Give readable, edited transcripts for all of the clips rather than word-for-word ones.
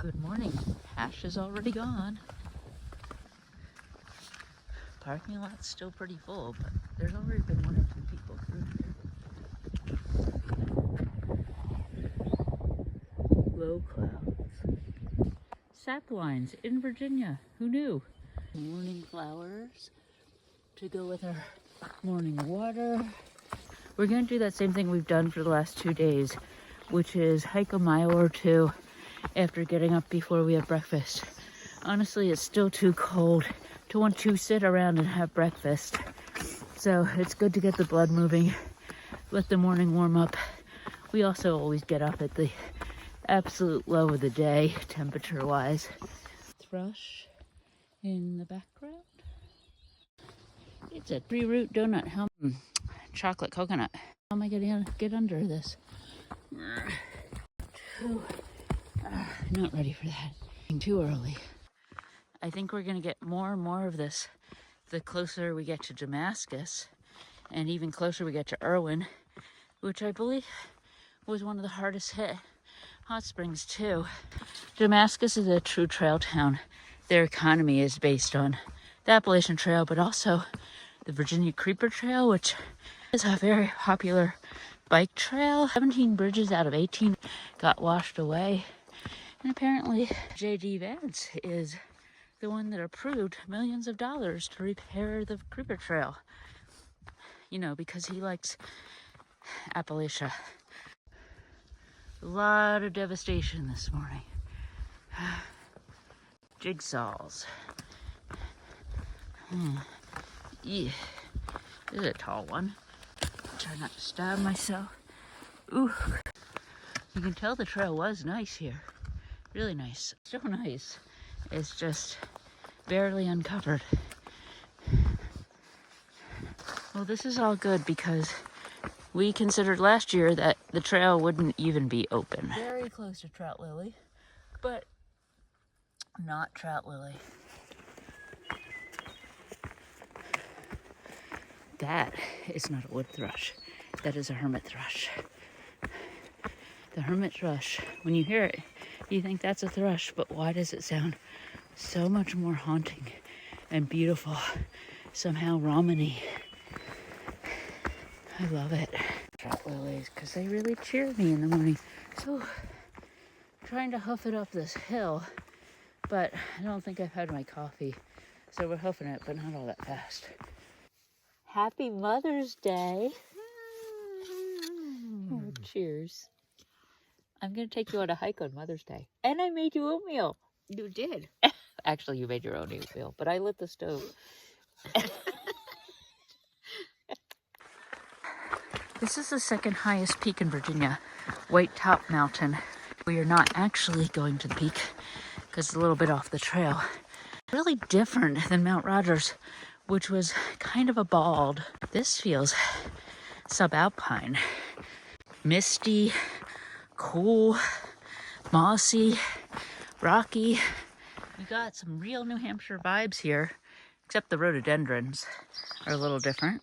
Good morning. Ash is already gone. Parking lot's still pretty full, but there's already been 1 or 2 people through here. Low clouds. Saplines in Virginia. Who knew? Morning flowers to go with our morning water. We're going to do that same thing we've done for the last 2 days, which is hike a mile or 2 after getting up before we have breakfast. Honestly, it's still too cold to want to sit around and have breakfast. So it's good to get the blood moving, let the morning warm up. We also always get up at the absolute low of the day, temperature-wise. Thrush in the background. It's a 3-root donut. Chocolate coconut. How am I gonna get under this? Not ready for that. Too early. I think we're gonna get more and more of this the closer we get to Damascus, and even closer we get to Irwin, which I believe was one of the hardest hit hot springs too. Damascus is a true trail town. Their economy is based on the Appalachian Trail, but also the Virginia Creeper Trail, which is a very popular bike trail. 17 bridges out of 18 got washed away. And apparently J.D. Vance is the one that approved millions of dollars to repair the Creeper Trail. You know, because he likes Appalachia. A lot of devastation this morning. Jigsaws. Yeah. This is a tall one. Try not to stab myself. Ooh. You can tell the trail was nice here. Really nice. So nice. It's just barely uncovered. Well, this is all good because we considered last year that the trail wouldn't even be open. Very close to trout lily, but not trout lily. That is not a wood thrush. That is a hermit thrush. The hermit thrush, when you hear it, you think that's a thrush, but why does it sound so much more haunting and beautiful, somehow ramen-y? I love it. Trout lilies, because they really cheer me in the morning. So, trying to hoof it up this hill, but I don't think I've had my coffee, so we're hoofing it, but not all that fast. Happy Mother's Day. Oh, cheers. I'm going to take you on a hike on Mother's Day. And I made you oatmeal. You did. Actually, you made your own oatmeal, but I lit the stove. This is the second highest peak in Virginia, Whitetop Mountain. We are not actually going to the peak because it's a little bit off the trail. Really different than Mount Rogers, which was kind of a bald. This feels subalpine. Misty, cool, mossy, rocky. We got some real New Hampshire vibes here, except the rhododendrons are a little different.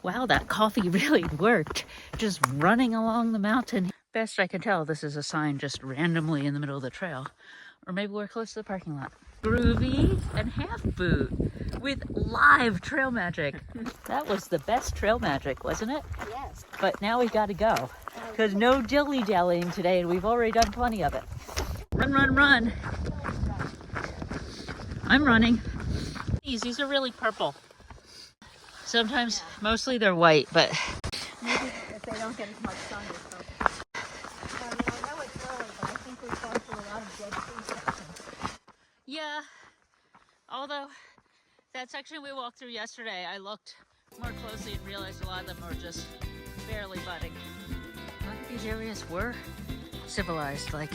Wow, that coffee really worked. Just running along the mountain. Best I can tell, this is a sign just randomly in the middle of the trail. Or maybe we're close to the parking lot. Groovy and half boot with live trail magic. That was the best trail magic, wasn't it? Yes. But now we gotta go, because no dilly-dallying today, and we've already done plenty of it. Run, run, run. I'm running. These are really purple. Sometimes, mostly they're white, but... Maybe if they don't get as much sun, they're purple. So, I know it's early, but I think we've gone through a lot of dead tree sections. Yeah, although that section we walked through yesterday, I looked more closely and realized a lot of them were just barely budding. A lot of these areas were civilized like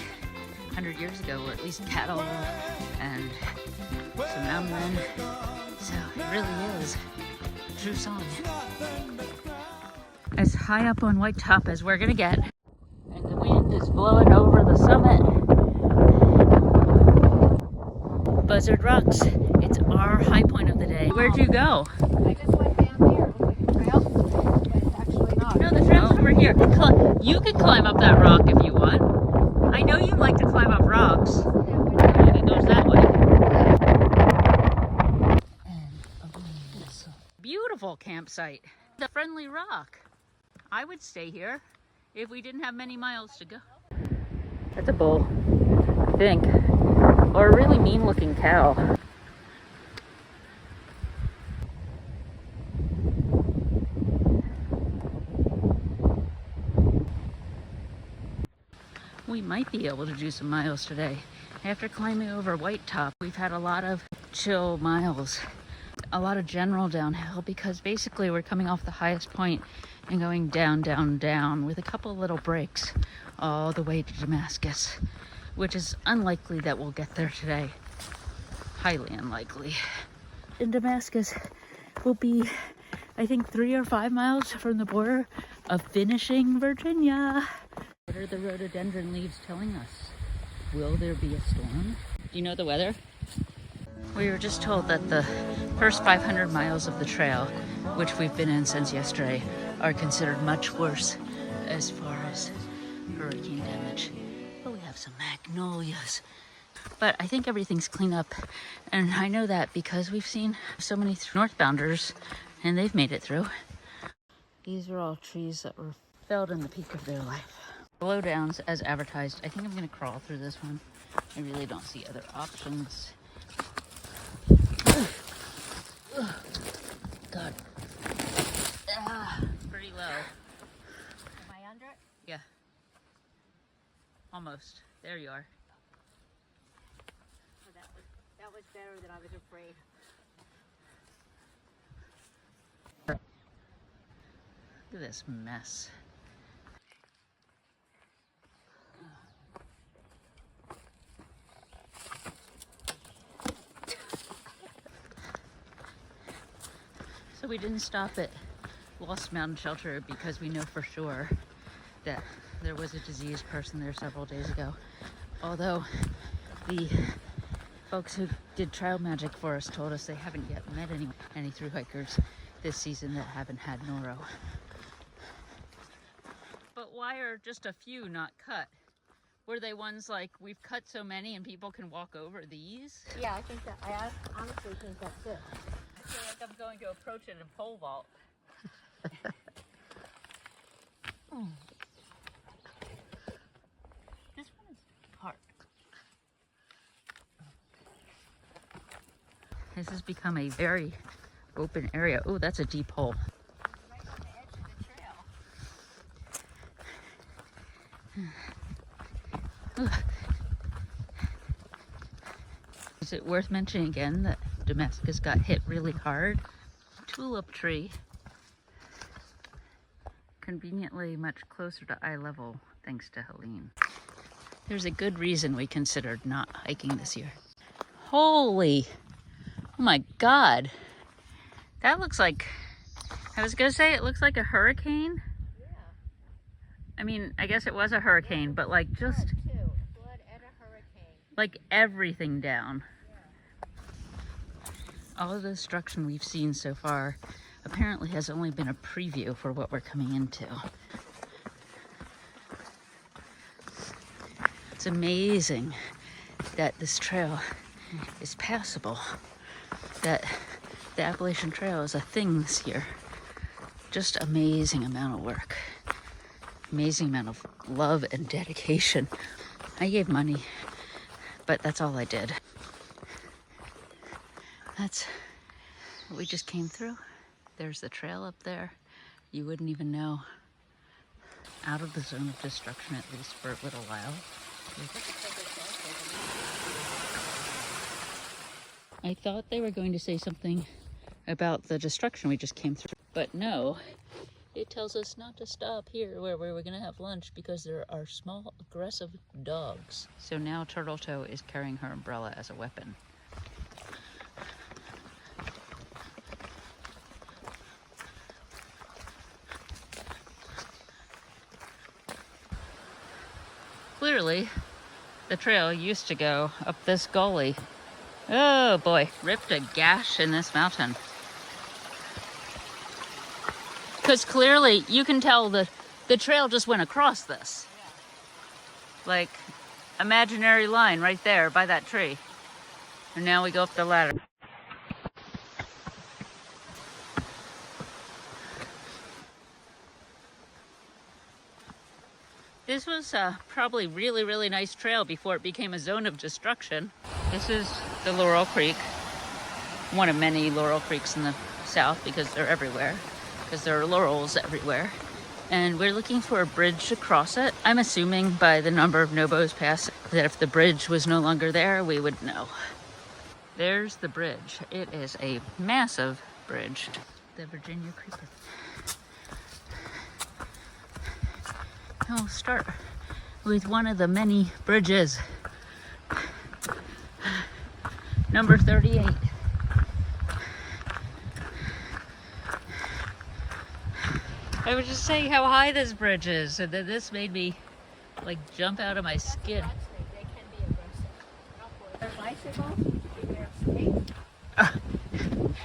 100 years ago, or at least cattle and some mountain men. So it really is a true song. As high up on Whitetop as we're gonna get, and the wind is blowing over the summit. Buzzard Rocks. It's our high point of the day. Where'd you go? I just went down there. It looked like a trail, but it's actually not. No, the trail's over here. You can climb up that rock if you want. I know you like to climb up rocks. rocks. It goes that way. And beautiful campsite. The Friendly Rock. I would stay here if we didn't have many miles to go. That's a bull, I think. Or a really mean looking cow. We might be able to do some miles today. After climbing over Whitetop, we've had a lot of chill miles, a lot of general downhill, because basically we're coming off the highest point and going down, down, down with a couple little breaks all the way to Damascus, which is unlikely that we'll get there today. Highly unlikely. In Damascus, we'll be, I think, 3 or 5 miles from the border of finishing Virginia. What are the rhododendron leaves telling us? Will there be a storm? Do you know the weather? We were just told that the first 500 miles of the trail, which we've been in since yesterday, are considered much worse as far as hurricane damage. But we have some magnolias. But I think everything's cleaned up. And I know that because we've seen so many northbounders and they've made it through. These are all trees that were felled in the peak of their life. Blowdowns as advertised. I think I'm going to crawl through this one. I really don't see other options. God. Pretty low. Am I under it? Yeah. Almost. There you are. Oh, that was better than I was afraid. Look at this mess. So we didn't stop at Lost Mountain Shelter because we know for sure that there was a diseased person there several days ago. Although the folks who did trail magic for us told us they haven't yet met any thru hikers this season that haven't had noro. But why are just a few not cut? Were they ones like, we've cut so many and people can walk over these? Yeah, I think that. I honestly think that's it. I feel like I'm going to approach it in pole vault. This one is hard. This has become a very open area. Oh, that's a deep hole. Right on the edge of the trail. Is it worth mentioning again that Damascus got hit really hard? Tulip tree. Conveniently much closer to eye level thanks to Helene. There's a good reason we considered not hiking this year. Holy, oh my God. That looks like, I was gonna say it looks like a hurricane. Yeah. I mean, I guess it was a hurricane, but like just Flood and a hurricane. like everything down. All of the destruction we've seen so far apparently has only been a preview for what we're coming into. It's amazing that this trail is passable, that the Appalachian Trail is a thing this year. Just amazing amount of work, amazing amount of love and dedication. I gave money, but that's all I did. That's what we just came through. There's the trail up there. You wouldn't even know. Out of the zone of destruction, at least for a little while. I thought they were going to say something about the destruction we just came through, but no. It tells us not to stop here where we were going to have lunch because there are small, aggressive dogs. So now Turtle Toe is carrying her umbrella as a weapon. Clearly, the trail used to go up this gully. Oh boy, ripped a gash in this mountain. Because clearly you can tell the trail just went across this. Like, imaginary line right there by that tree. And now we go up the ladder. This was probably really, really nice trail before it became a zone of destruction. This is the Laurel Creek, one of many Laurel Creeks in the south because they're everywhere, because there are laurels everywhere. And we're looking for a bridge to cross it. I'm assuming by the number of Nobos Pass that if the bridge was no longer there, we would know. There's the bridge. It is a massive bridge. The Virginia Creeper. I'll start with one of the many bridges. Number 38. I was just saying how high this bridge is, and then this made me like jump out of my skin. They can be aggressive. Their bicycles, they're skate. And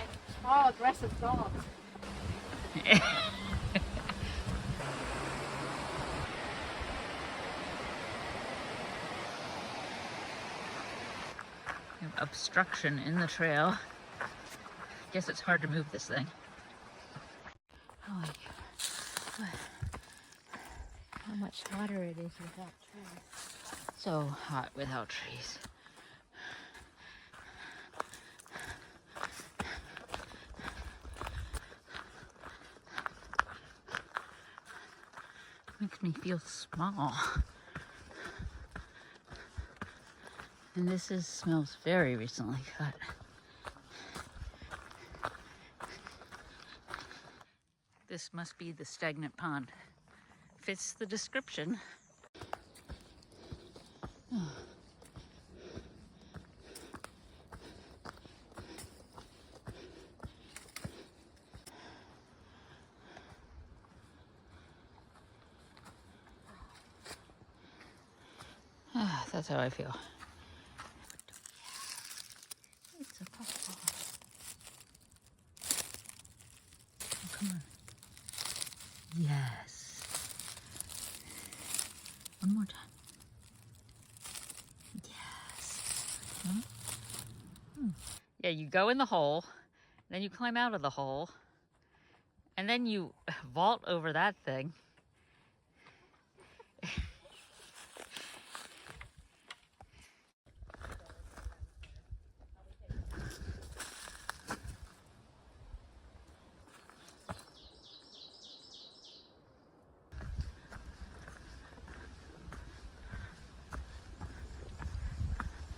small aggressive dogs. Obstruction in the trail. Guess it's hard to move this thing. Oh, How much hotter it is without trees. so hot without trees. Makes me feel small. And this smells very recently cut. This must be the stagnant pond. Fits the description. Oh. That's how I feel. It's a puffball. Oh, come on. Yes. One more time. Yes. Huh? Yeah, you go in the hole, then you climb out of the hole, and then you vault over that thing.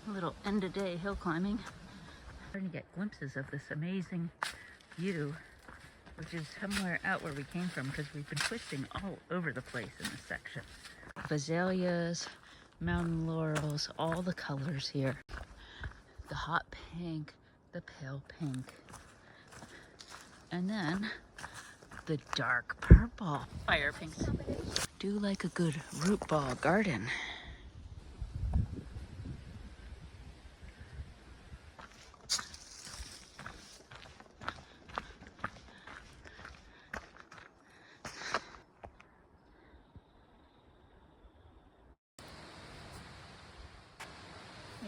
A little end-of-day hill climbing. Starting to get glimpses of this amazing view, which is somewhere out where we came from because we've been twisting all over the place in this section. Azaleas, mountain laurels, all the colors here. The hot pink, the pale pink, and then the dark purple. Fire pinks. Do like a good root ball garden.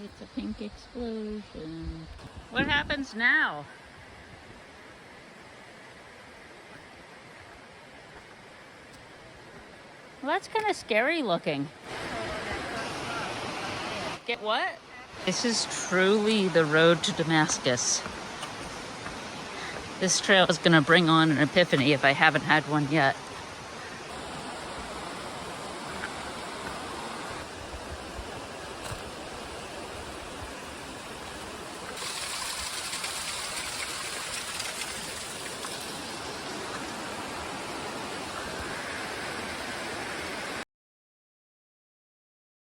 It's a pink explosion. What happens now? Well, that's kind of scary looking. Get what? This is truly the road to Damascus. This trail is going to bring on an epiphany if I haven't had one yet.